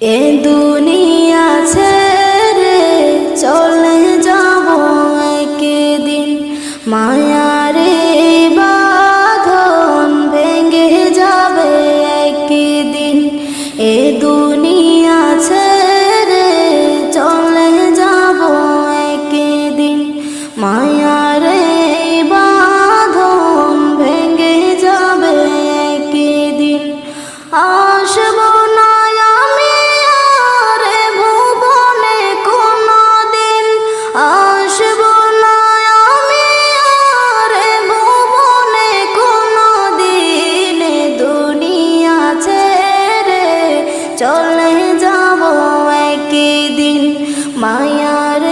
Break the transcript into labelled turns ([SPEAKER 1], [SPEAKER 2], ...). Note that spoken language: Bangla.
[SPEAKER 1] এ দুনিয়া ছেড়ে চলে যাব একদিন, মায়ারে বাঁধন ভেঙে যাবে একদিন। এ দুনিয়া ছেড়ে চলে যাব একদিন, মায়ারে বাঁধন ভেঙে যাবে একদিন। আসব না আমি আর এ ভুবনে কোনদিন, আসব না আমি আর এ ভুবনে কোনদিন। এ দুনিয়া ছেড়ে চলে যাব একদিন, মায়ার